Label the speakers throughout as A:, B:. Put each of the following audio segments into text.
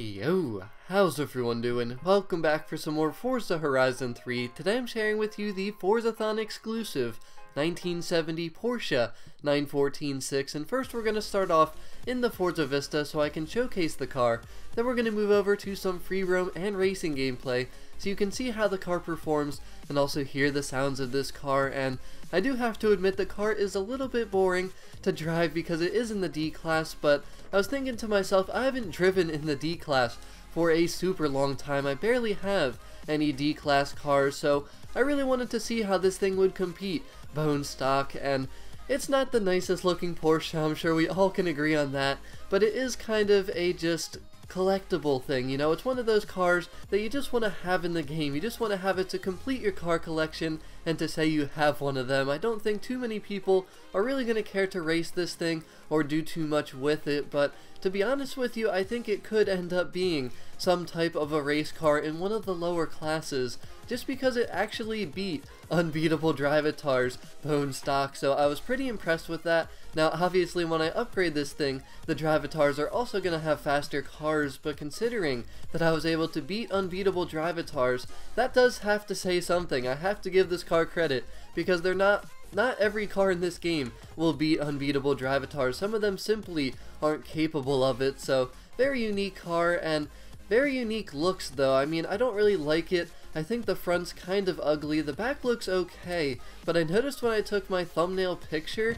A: Yo, how's everyone doing? Welcome back for some more Forza Horizon 3. Today I'm sharing with you the Forzathon exclusive 1970 Porsche 914-6, and first we're going to start off in the Forza Vista so I can showcase the car. Then we're going to move over to some free roam and racing gameplay so you can see how the car performs and also hear the sounds of this car. And I do have to admit the car is a little bit boring to drive because it is in the D class, but I was thinking to myself, I haven't driven in the D class for a super long time. I barely have any D class cars, so I really wanted to see how this thing would compete bone stock. And it's not the nicest looking Porsche, I'm sure we all can agree on that, but it is kind of a just collectible thing, you know. It's one of those cars that you just want to have in the game. You just want to have it to complete your car collection and to say you have one of them. I don't think too many people are really going to care to race this thing or do too much with it, but to be honest with you, I think it could end up being some type of a race car in one of the lower classes, just because it actually beat unbeatable Drivatars bone stock, so I was pretty impressed with that. Now obviously when I upgrade this thing, the Drivatars are also going to have faster cars, but considering that I was able to beat unbeatable Drivatars, that does have to say something. I have to give this car credit, because they're not every car in this game will beat unbeatable Drivatars. Some of them simply aren't capable of it, so very unique car and very unique looks though. I mean, I don't really like it. I think the front's kind of ugly. The back looks okay, but I noticed when I took my thumbnail picture,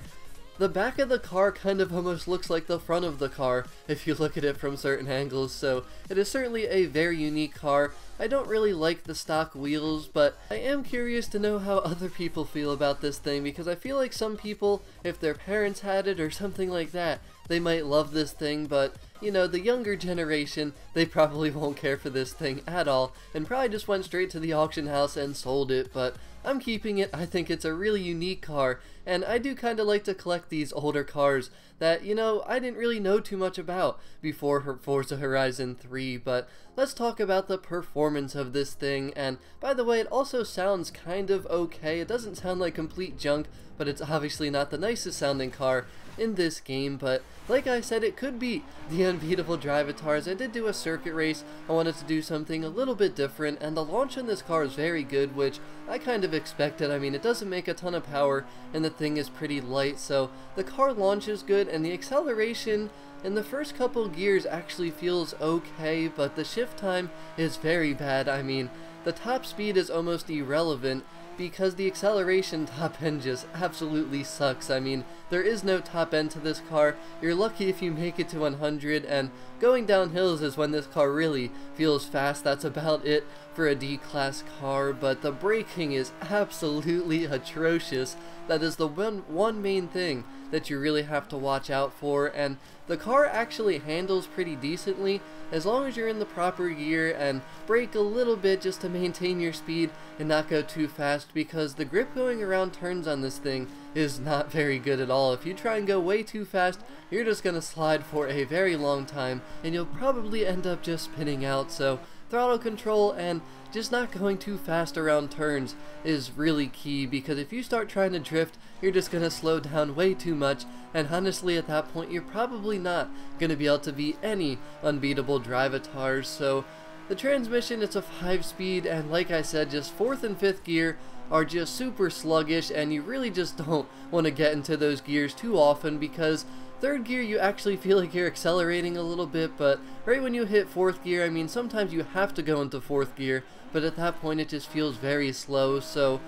A: the back of the car kind of almost looks like the front of the car if you look at it from certain angles, so it is certainly a very unique car. I don't really like the stock wheels, but I am curious to know how other people feel about this thing, because I feel like some people, if their parents had it or something like that, they might love this thing, but you know, the younger generation, they probably won't care for this thing at all and probably just went straight to the auction house and sold it. But I'm keeping it. I think it's a really unique car, and I do kind of like to collect these older cars that, you know, I didn't really know too much about before Forza Horizon 3. But let's talk about the performance of this thing. And by the way, it also sounds kind of okay. It doesn't sound like complete junk, but it's obviously not the nicest sounding car in this game. But like I said, it could beat the unbeatable Drivatars. I did do a circuit race. I wanted to do something a little bit different, and the launch on this car is very good, which I kind of expected. I mean, it doesn't make a ton of power and the thing is pretty light, so the car launches good, and the acceleration in the first couple gears actually feels okay, but the shift time is very bad. I mean, the top speed is almost irrelevant because the acceleration top end just absolutely sucks. I mean, there is no top end to this car. You're lucky if you make it to 100, and going down hills is when this car really feels fast. That's about it for a D-class car, but the braking is absolutely atrocious. That is the one main thing that you really have to watch out for, and the car actually handles pretty decently as long as you're in the proper gear and brake a little bit just to maintain your speed and not go too fast, because the grip going around turns on this thing is not very good at all. If you try and go way too fast, you're just gonna slide for a very long time and you'll probably end up just spinning out. So throttle control and just not going too fast around turns is really key, because if you start trying to drift, you're just going to slow down way too much, and honestly at that point you're probably not going to be able to beat any unbeatable Drivatars. So the transmission, it's a 5-speed, and like I said, just 4th and 5th gear are just super sluggish, and you really just don't want to get into those gears too often, because 3rd gear you actually feel like you're accelerating a little bit, but right when you hit 4th gear, I mean, sometimes you have to go into 4th gear, but at that point it just feels very slow. So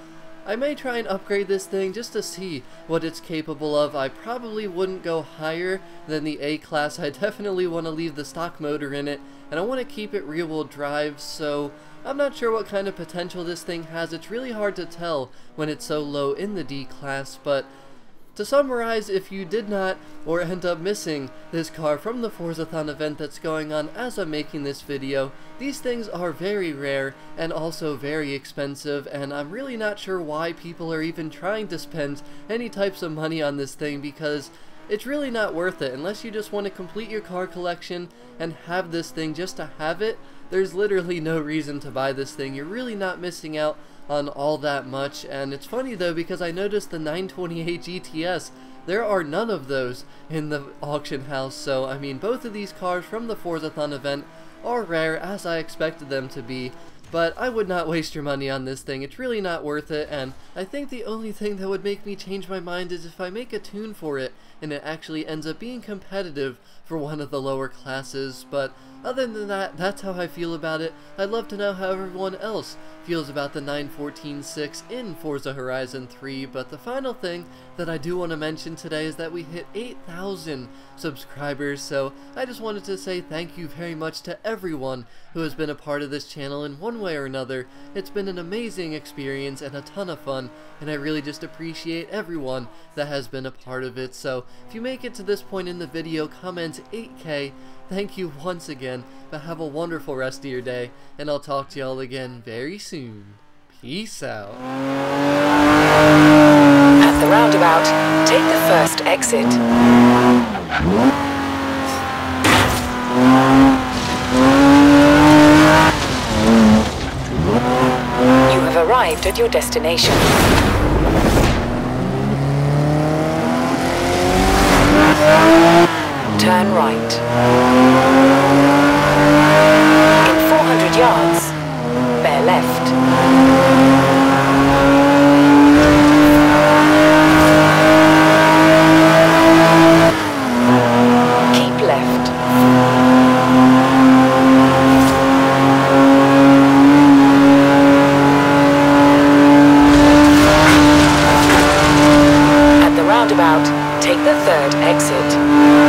A: I may try and upgrade this thing just to see what it's capable of. I probably wouldn't go higher than the A class. I definitely want to leave the stock motor in it, and I want to keep it rear-wheel drive, so I'm not sure what kind of potential this thing has. It's really hard to tell when it's so low in the D class, but to summarize, if you did not or end up missing this car from the Forzathon event that's going on as I'm making this video, these things are very rare and also very expensive, and I'm really not sure why people are even trying to spend any types of money on this thing, because it's really not worth it. Unless you just want to complete your car collection and have this thing just to have it, there's literally no reason to buy this thing. You're really not missing out on all that much. And it's funny though, because I noticed the 928 GTS, there are none of those in the auction house. So I mean, both of these cars from the Forzathon event are rare as I expected them to be. But I would not waste your money on this thing. It's really not worth it, and I think the only thing that would make me change my mind is if I make a tune for it and it actually ends up being competitive for one of the lower classes. But other than that, that's how I feel about it. I'd love to know how everyone else feels about the 914.6 in Forza Horizon 3, but the final thing that I do want to mention today is that we hit 8,000 subscribers, so I just wanted to say thank you very much to everyone who has been a part of this channel in one way or another. It's been an amazing experience and a ton of fun, and I really just appreciate everyone that has been a part of it. So if you make it to this point in the video, comment 8K. Thank you once again, but have a wonderful rest of your day, and I'll talk to y'all again very soon. Peace out.
B: At the roundabout, take the first exit. You have arrived at your destination. Turn right. In 400 yards, bear left. Keep left. At the roundabout, take the third exit.